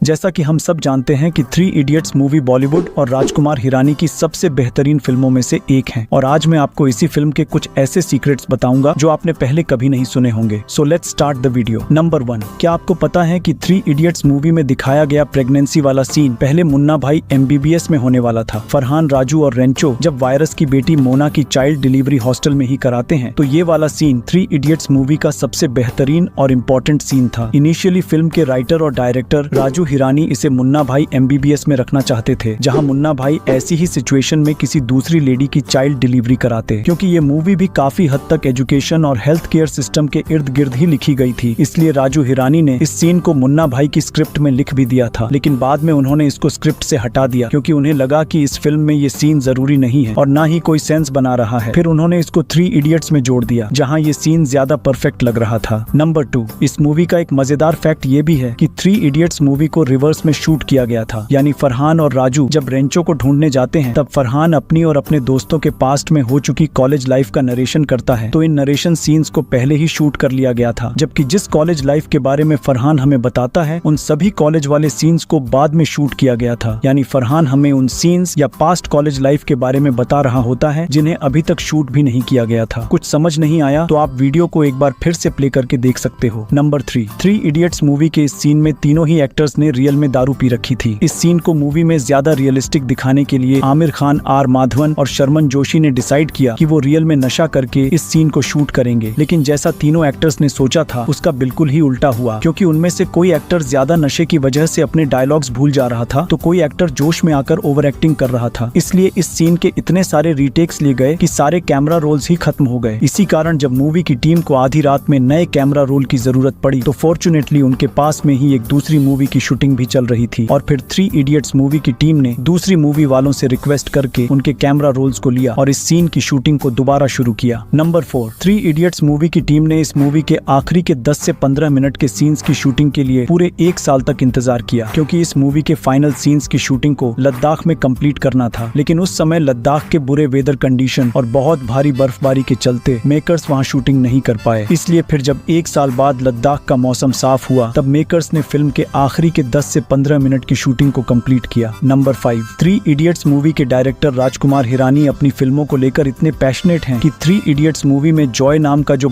जैसा कि हम सब जानते हैं कि थ्री इडियट्स मूवी बॉलीवुड और राजकुमार हिरानी की सबसे बेहतरीन फिल्मों में से एक है और आज मैं आपको इसी फिल्म के कुछ ऐसे सीक्रेट्स बताऊंगा जो आपने पहले कभी नहीं सुने होंगे। So let's start the video. Number 1, क्या आपको पता है कि थ्री इडियट्स मूवी में दिखाया गया प्रेगनेंसी वाला सीन पहले मुन्ना भाई MBBS में होने वाला था। फरहान, राजू और रेंचो जब वायरस की बेटी मोना की चाइल्ड डिलीवरी हॉस्टल में ही कराते हैं तो ये वाला सीन थ्री इडियट्स मूवी का सबसे बेहतरीन और इम्पोर्टेंट सीन था। इनिशियली फिल्म के राइटर और डायरेक्टर राजू हिरानी इसे मुन्ना भाई MBBS में रखना चाहते थे, जहां मुन्ना भाई ऐसी ही सिचुएशन में किसी दूसरी लेडी की चाइल्ड डिलीवरी कराते। क्योंकि ये मूवी भी काफी हद तक एजुकेशन और हेल्थ केयर सिस्टम के इर्द गिर्द ही लिखी गई थी, इसलिए राजू हिरानी ने इस सीन को मुन्ना भाई की स्क्रिप्ट में लिख भी दिया था, लेकिन बाद में उन्होंने इसको स्क्रिप्ट से हटा दिया क्योंकि उन्हें लगा कि इस फिल्म में ये सीन जरूरी नहीं है और ना ही कोई सेंस बना रहा है। फिर उन्होंने इसको थ्री इडियट्स में जोड़ दिया जहाँ ये सीन ज्यादा परफेक्ट लग रहा था। नंबर 2, इस मूवी का एक मजेदार फैक्ट ये भी है कि थ्री इडियट्स मूवी को रिवर्स में शूट किया गया था, यानी फरहान और राजू जब रेंचो को ढूंढने जाते हैं तब फरहान अपनी और अपने दोस्तों के पास्ट में हो चुकी कॉलेज लाइफ का नरेशन करता है, तो इन नरेशन सीन्स को पहले ही शूट कर लिया गया था, जबकि जिस कॉलेज लाइफ के बारे में फरहान हमें बताता है उन सभी कॉलेज वाले सीन्स को बाद में शूट किया गया था। यानी फरहान हमें उन सीन्स या पास्ट कॉलेज लाइफ के बारे में बता रहा होता है जिन्हें अभी तक शूट भी नहीं किया गया था। कुछ समझ नहीं आया तो आप वीडियो को एक बार फिर से प्ले करके देख सकते हो। नंबर 3, थ्री इडियट्स मूवी के इस सीन में तीनों ही एक्टर्स ने रियल में दारू पी रखी थी। इस सीन को मूवी में ज्यादा रियलिस्टिक दिखाने के लिए आमिर खान, आर माधवन और शर्मन जोशी ने डिसाइड किया कि वो रियल में नशा करके इस सीन को शूट करेंगे, लेकिन जैसा तीनों एक्टर्स ने सोचा था उसका बिल्कुल ही उल्टा हुआ, क्योंकि उनमें से कोई एक्टर ज्यादा नशे की वजह से अपने डायलॉग्स भूल जा रहा था तो कोई एक्टर जोश में आकर ओवर एक्टिंग कर रहा था। इसलिए इस सीन के इतने सारे रीटेक्स लिए गए कि सारे कैमरा रोल्स ही खत्म हो गए। इसी कारण जब मूवी की टीम को आधी रात में नए कैमरा रोल की जरूरत पड़ी तो फॉर्चुनेटली उनके पास में ही एक दूसरी मूवी की शूटिंग भी चल रही थी और फिर थ्री इडियट्स मूवी की टीम ने दूसरी मूवी वालों से रिक्वेस्ट करके उनके कैमरा रोल्स को लिया और इस सीन की शूटिंग को दोबारा शुरू किया। नंबर 4, थ्री इडियट्स मूवी की टीम ने इस मूवी के आखिरी के 10 से 15 मिनट के सीन्स की शूटिंग के लिए पूरे 1 साल तक इंतजार किया, क्योंकि इस मूवी के फाइनल सीन्स की शूटिंग को लद्दाख में कंप्लीट करना था, लेकिन उस समय लद्दाख के बुरे वेदर कंडीशन और बहुत भारी बर्फबारी के चलते मेकर्स वहां शूटिंग नहीं कर पाए। इसलिए फिर जब 1 साल बाद लद्दाख का मौसम साफ हुआ तब मेकर्स ने फिल्म के आखिरी के 10 से 15 मिनट की शूटिंग को कंप्लीट किया। नंबर 5, थ्री इडियट्स मूवी के डायरेक्टर राजकुमार हिरानी अपनी फिल्मों को लेकर इतने पैशनेट हैं कि थ्री इडियट्स मूवी में जॉय नाम का जो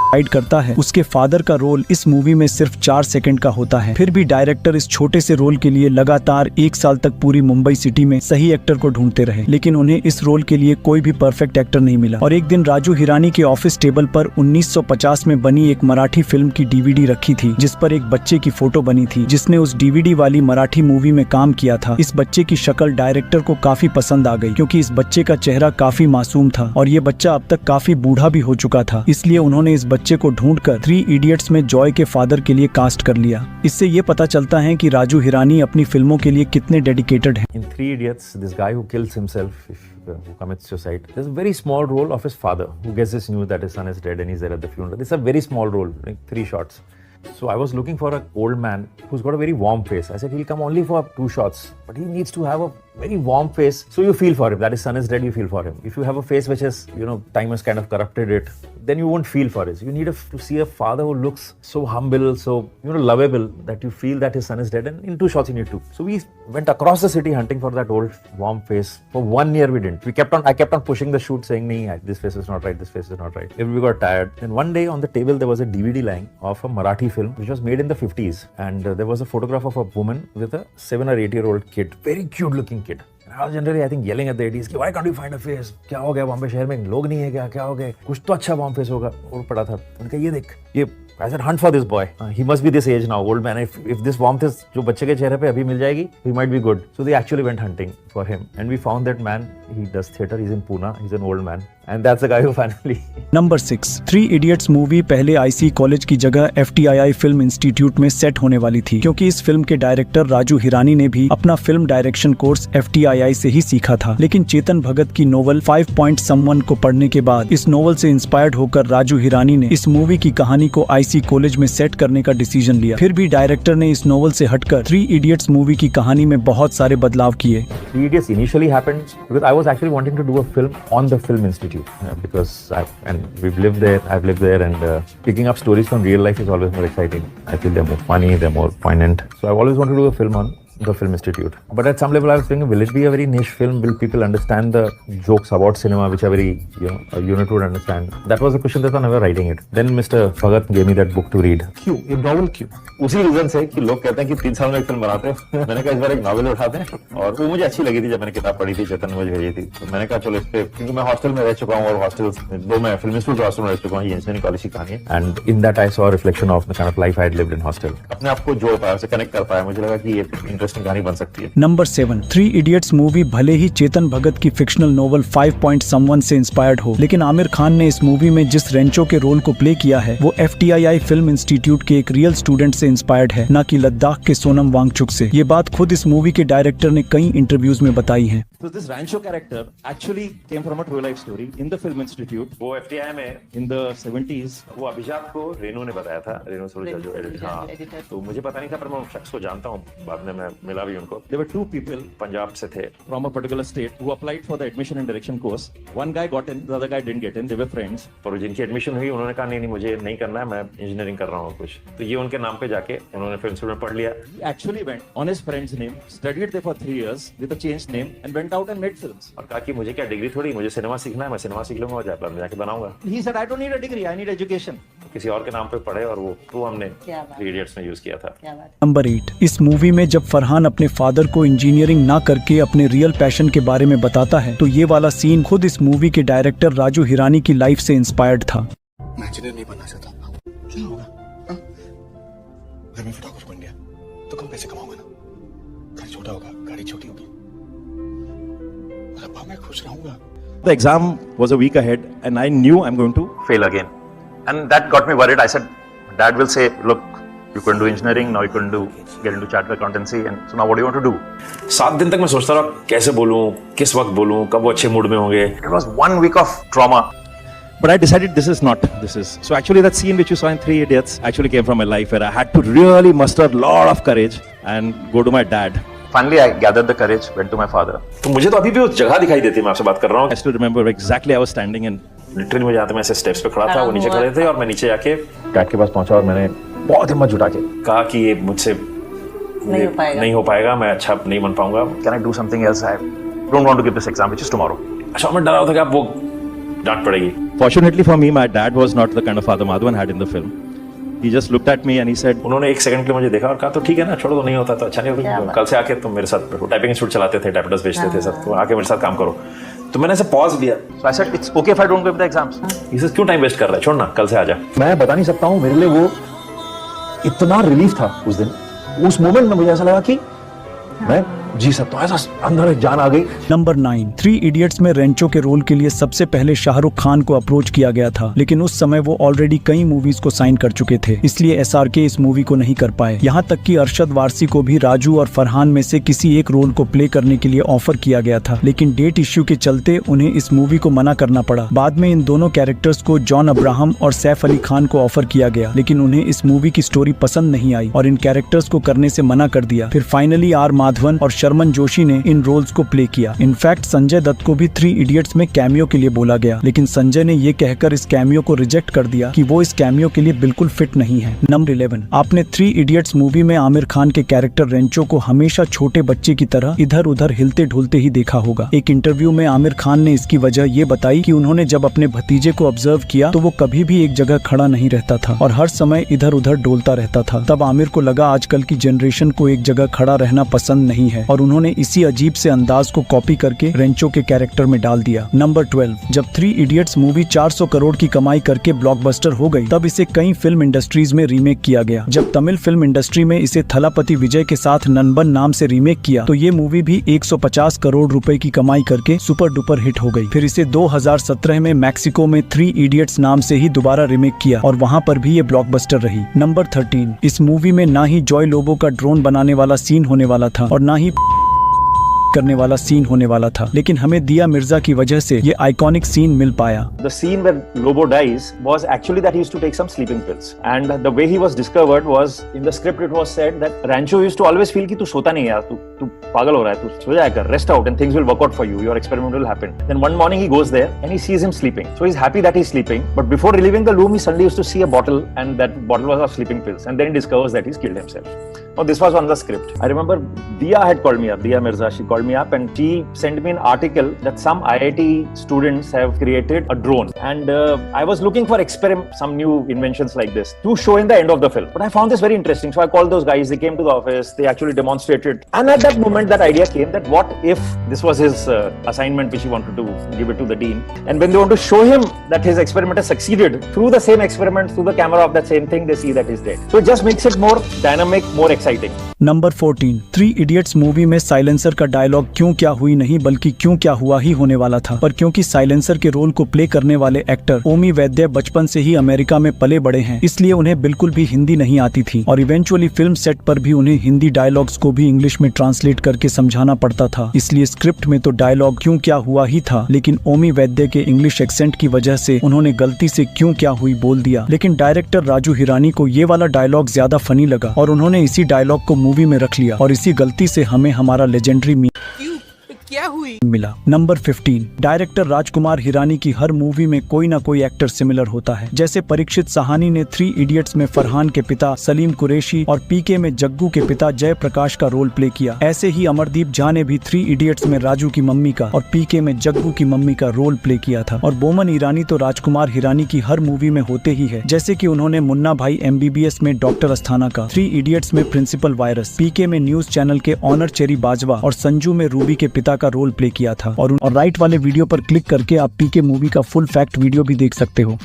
गाइड करता है उसके फादर का रोल इस मूवी में सिर्फ 4 सेकंड का होता है। फिर भी डायरेक्टर इस छोटे से रोल के लिए लगातार 1 साल तक पूरी मुंबई सिटी में सही एक्टर को ढूंढते रहे, लेकिन उन्हें इस रोल के लिए कोई भी परफेक्ट एक्टर नहीं मिला। और एक दिन राजू हिरानी के ऑफिस टेबल पर 1950 में बनी एक मराठी फिल्म की DVD रखी थी जिस पर एक बच्चे की फोटो बनी थी जिसने उस DVD वाली मराठी मूवी में काम किया था। इस बच्चे की शक्ल डायरेक्टर को काफी पसंद आ गई क्योंकि इस बच्चे का चेहरा काफी मासूम था और ये बच्चा अब तक काफी बूढ़ा भी हो चुका था, इसलिए उन्होंने इस बच्चे को ढूंढकर थ्री इडियट्स में जॉय के फादर के लिए कास्ट कर लिया। इससे ये पता चलता है कि राजू हिरानी अपनी फिल्मों के लिए कितने डेडिकेटेड हैं। In Three Idiots, this guy who kills himself, who commits suicide, there's a very small role of his father who gets this news that his son is dead and he's there at the funeral. It's a very small role, like 3 shots. So I was looking for an old man who's got a very warm face. I said he'll come only for 2 shots, but he needs to have a very warm face. So you feel for him, that his son is dead, you feel for him. If you have a face which is, time has kind of corrupted it, then you won't feel for it. You need to see a father who looks so humble, so, lovable, that you feel that his son is dead, and in 2 shots you need to. So we went across the city hunting for that old warm face. For 1 year we didn't. I kept on pushing the shoot saying, "Nee, this face is not right, this face is not right." Then we got tired. Then one day on the table there was a DVD lying of a Marathi film which was made in the 50s, and there was a photograph of a woman with a 7 or 8-year-old kid, very cute looking kid. And I was generally, I think, yelling at the 80s, why can't you find a face? क्या हो गया बॉम्बे शहर में लोग नहीं है क्या हो गया? कुछ तो अच्छा वार्म फेस होगा। और पड़ा था उनका ये देख ये I said hunt for this boy. He must be this age now, old man. If this warmth is जो बच्चे के चेहरे पे अभी मिल जाएगी, he might be good. So they actually went hunting for him, and we found that man. He does theatre. He's in Pune. He's an old man, and that's the guy who finally. Number 6, three idiots movie पहले IC college की जगह FTII film institute में set होने वाली थी, क्योंकि इस film के डायरेक्टर राजू हिरानी ने भी अपना फिल्म डायरेक्शन कोर्स FTII से ही सीखा था। लेकिन चेतन भगत की नोवेल 5 Point Someone को पढ़ने के बाद इस नोवेल से इंस्पायर्ड होकर राजू हिरानी ने इस मूवी की कहानी को IC कॉलेज में सेट करने का डिसीजन लिया। फिर भी डायरेक्टर ने इस नोवेल से हटकर थ्री इडियट्स मूवी की कहानी में बहुत सारे बदलाव किए। Three Idiots initially happened because I was actually wanting to do a film on the film institute. Institute because we've lived there, I've lived there, and picking up stories from real life is always more exciting. I feel they're more funny, they're more poignant. So I've always wanted to do a film on the Film Institute. But at some level I was thinking, will it be a very niche film? Will people understand the jokes about cinema which are very, a unit would understand? That was the question that I was never writing it. Then Mr. Bhagat gave me that book to read. क्यों ये novel क्यों? उसी reason से कि लोग कहते हैं कि 3 साल में एक फिल्म बनाते हैं। मैंने कहा इस बार एक नॉवेल उठाते हैं, और वो मुझे अच्छी लगी थी जब मैंने किताब पढ़ी थी, चेतन ने मुझे भेजी थी। तो मैंने कहा चलो इस पे, क्योंकि मैं हॉस्टल में रह चुका हूँ, और हॉस्टल 2 मैं फिल्म इंस्टीट्यूट हॉस्टल में रह चुका हूँ, ये इंजीनियरिंग कॉलेज की कहानी है। And in that I saw reflection of the kind of life I had lived in hostel. अपने आप को जोड़ पाया, उसे कनेक्ट कर पाया, मुझे लगा कि ये इंटरेस्टिंग कहानी बन सकती है। नंबर 7, 3 इडियट्स मूवी भले ही चेतन भगत की फिक्शनल नोवेल 5 Point Someone से इंस्पायर्ड हो, लेकिन आमिर खान ने इस मूवी में जिस रेंचो के रोल को प्ले किया है वो FTII फिल्म इंस्टीट्यूट के एक रियल स्टूडेंट से इंस्पायर्ड है, न कि लद्दाख के सोनम वांगचुक से। ये बात खुद इस मूवी के डायरेक्टर ने कई इंटरव्यूज में बताई है। So this Rancho character actually came from a true life story in the Film Institute. वो FTI में in the 70s. वो अभिजात को रेनू ने बताया था, रेनू सरोजा जो एडिटर, हाँ, तो मुझे पता नहीं था, पर मैं उस शख्स को जानता हूँ, बाद में मैं मिला भी उनको। There were 2 people पंजाब से थे from a particular state who applied for the admission and direction course. One guy got in, the other guy didn't get in. They were friends. और जिनकी एडमिशन हुई उन्होंने कहा नहीं मुझे नहीं करना है, मैं इंजीनियरिंग कर रहा हूँ कुछ, तो ये उनके नाम पे जाके उन्होंने फिल्म स्कूल में पढ़ लिया। He actually went on his friend's name, studied there for 3 years with a changed name, and went out and made films. और कहा कि मुझे क्या डिग्री थोड़ी, मुझे सिनेमा सीखना है, मैं सिनेमा सीख लूंगा और जयपुर में जाके बनाऊंगा। He said, I don't need a degree, I need education. किसी और के नाम पे पढ़े, और वो हमने 3 इडियट्स में यूज किया था। नंबर 8, इस मूवी में जब फरहान अपने फादर को इंजीनियरिंग ना करके अपने रियल पैशन के बारे में बताता है, तो ये वाला सीन खुद इस मूवी के डायरेक्टर राजू हिरानी की लाइफ से इंस्पायर्ड था। मैं इंजीनियर नहीं बनना चाहता। क्या होगा? अगर मैं फोटोग्राफर बन गया तो कम पैसे कमाऊंगा ना, घर छोटा होगा, गाड़ी छोटी होगी, अब मैं खुश रहूंगा। The exam was a week ahead, and I knew I'm going to fail again, and that got me worried. I said, Dad will say, look, you couldn't do engineering, now you couldn't get into chartered accountancy, and so now what do you want to do? 7 दिन तक मैं सोचता रहा कैसे बोलूं, किस वक्त बोलूं, कब वो अच्छे मूड में होंगे। It was 1 week of trauma. But I decided this is not. So actually that scene which you saw in 3 Idiots actually came from my life, where I had to really muster a lot of courage and go to my dad. Finally, I gathered the courage, went to my father. तो मुझे तो अभी भी वो जगह दिखाई देती है, मैं आपसे बात कर रहा हूँ। I still remember exactly I was standing in. Literally मुझे याद है, मैं ऐसे स्टेप्स पे खड़ा था, वो नीचे खड़े थे, और मैं नीचे आके डैड के पास पहुंचा, और मैंने बहुत हिम्मत जुटा के कहा कि ये मुझसे नहीं हो पाएगा, मैं अच्छा नहीं बन पाऊंगा। Can I do something else? I don't want to give this exam, which is tomorrow. अच्छा, मैं डरा था कि आप वो डांट पड़ेगी। Fortunately for me, my dad was not the kind of father Madhavan had in the film. He just looked at me and he said, उन्होंने 1 सेकंड के लिए मुझे देखा और कहा, तो ठीक है ना, छोड़ो, तो नहीं होता तो अच्छा नहीं होता, कल से आके तुम मेरे साथ टाइपिंग इंस्टीट्यूट चलाते थे, टाइपिटर्स बेचते थे सब, तो आके मेरे साथ काम करो। तो मैंने ऐसे पॉज लिया। So I said, it's okay if I don't give the exams. He says, क्यों टाइम वेस्ट कर रहा है, छोड़ ना, कल से आ जा। मैं बता नहीं सकता हूँ, मेरे लिए वो इतना रिलीफ था उस दिन, उस मोमेंट में मुझे ऐसा लगा कि मैं जी सकता हूँ, ऐसा अंदर एक जान आ गई। नंबर 9, 3 इडियट्स में रेंचो के रोल के लिए सबसे पहले शाहरुख खान को अप्रोच किया गया था, लेकिन उस समय वो ऑलरेडी कई मूवीज को साइन कर चुके थे, इसलिए SRK इस मूवी को नहीं कर पाए। यहाँ तक कि अरशद वारसी को भी राजू और फरहान में से किसी एक रोल को प्ले करने के लिए ऑफर किया गया था, लेकिन डेट इश्यू के चलते उन्हें इस मूवी को मना करना पड़ा। बाद में इन दोनों कैरेक्टर्स को जॉन अब्राहम और सैफ अली खान को ऑफर किया गया, लेकिन उन्हें इस मूवी की स्टोरी पसंद नहीं आई और इन कैरेक्टर्स को करने से मना कर दिया। फिर फाइनली R माधवन और शर्मन जोशी ने इन रोल्स को प्ले किया। इनफैक्ट संजय दत्त को भी 3 इडियट्स में कैमियो के लिए बोला गया, लेकिन संजय ने ये कहकर इस कैमियो को रिजेक्ट कर दिया कि वो इस कैमियो के लिए बिल्कुल फिट नहीं है। नंबर 11, आपने 3 इडियट्स मूवी में आमिर खान के कैरेक्टर रेंचो को हमेशा छोटे बच्चे की तरह इधर उधर हिलते ढुलते ही देखा होगा। एक इंटरव्यू में आमिर खान ने इसकी वजह ये बताई कि उन्होंने जब अपने भतीजे को ऑब्जर्व किया तो वो कभी भी एक जगह खड़ा नहीं रहता था और हर समय इधर उधर डोलता रहता था। तब आमिर को लगा आजकल की जनरेशन को एक जगह खड़ा रहना पसंद नहीं है और उन्होंने इसी अजीब से अंदाज को कॉपी करके रेंचो के कैरेक्टर में डाल दिया। नंबर 12, जब 3 इडियट्स मूवी 400 करोड़ की कमाई करके ब्लॉकबस्टर हो गई, तब इसे कई फिल्म इंडस्ट्रीज में रीमेक किया गया। जब तमिल फिल्म इंडस्ट्री में इसे थलापति विजय के साथ ननबन नाम से रीमेक किया तो ये मूवी भी 150 करोड़ रुपए की कमाई करके सुपर डुपर हिट हो गई। फिर इसे 2017 में मैक्सिको में 3 इडियट्स नाम से ही दोबारा रीमेक किया और वहाँ पर भी ये ब्लॉकबस्टर रही। नंबर 13, इस मूवी में ना ही जॉय लोबो का ड्रोन बनाने वाला सीन होने वाला था और ना ही करने वाला सीन होने वाला था, लेकिन हमें दिया मिर्जा की वजह से ये आइकॉनिक सीन मिल पाया। The scene where Lobo dies was actually that he used to take some sleeping pills, and the way he was discovered was in the script. It was said that Rancho used to always feel कि तू सोता नहीं है यार, तू पागल हो रहा है, तू सो जाया कर, rest out and things will work out for you, your experiment will happen. Then one morning he goes there and he sees him sleeping, so he's happy that he's sleeping, but before leaving the room he suddenly used to see a bottle, and that bottle was of sleeping pills, and then he discovers that he's killed himself. Now this was on the script. I remember Diya had called me up, Diya Mirza, she called me up and she sent me an article that some IIT students have created a drone, and I was looking for some new inventions like this to show in the end of the film. But I found this very interesting, so I called those guys, they came to the office, they actually demonstrated, and at that moment that idea came that what if this was his assignment which he wanted to give it to the dean, and when they want to show him that his experiment has succeeded, through the same experiment, through the camera of that same thing, they see that he's dead. So it just makes it more dynamic, more exciting. Number 14, three idiots movie में silencer का dialogue क्यों क्या हुई नहीं बल्कि क्यों क्या हुआ ही होने वाला था, पर क्योंकि साइलेंसर के रोल को प्ले करने वाले एक्टर ओमी वैद्य बचपन से ही अमेरिका में पले बड़े हैं, इसलिए उन्हें बिल्कुल भी हिंदी नहीं आती थी और इवेंचुअली फिल्म सेट पर भी उन्हें हिंदी डायलॉग्स को भी इंग्लिश में ट्रांसलेट करके समझाना पड़ता था। इसलिए स्क्रिप्ट में तो डायलॉग क्यों क्या हुआ ही था, लेकिन ओमी वैद्य के इंग्लिश एक्सेंट की वजह से उन्होंने गलती से क्यों क्या हुई बोल दिया। लेकिन डायरेक्टर राजू हिरानी को ये वाला डायलॉग ज्यादा फनी लगा और उन्होंने इसी डायलॉग को मूवी में रख लिया और इसी गलती से हमें हमारा लेजेंडरी क्या हुई मिला। नंबर 15, डायरेक्टर राजकुमार हिरानी की हर मूवी में कोई ना कोई एक्टर सिमिलर होता है। जैसे परीक्षित साहनी ने थ्री इडियट्स में फरहान के पिता सलीम कुरैशी और पीके में जग्गू के पिता जय प्रकाश का रोल प्ले किया, ऐसे ही अमरदीप झा ने भी थ्री इडियट्स में राजू की मम्मी का और पीके में जग्गू की मम्मी का रोल प्ले किया था। और बोमन ईरानी तो राजकुमार हिरानी की हर मूवी में होते ही है, जैसे कि उन्होंने मुन्ना भाई MBBS में डॉक्टर अस्थाना का, थ्री इडियट्स में प्रिंसिपल वायरस, पीके में न्यूज चैनल के ऑनर चेरी बाजवा और संजू में रूबी के पिता का रोल प्ले किया था। और राइट वाले वीडियो पर क्लिक करके आप पीके मूवी का फुल फैक्ट वीडियो भी देख सकते हो।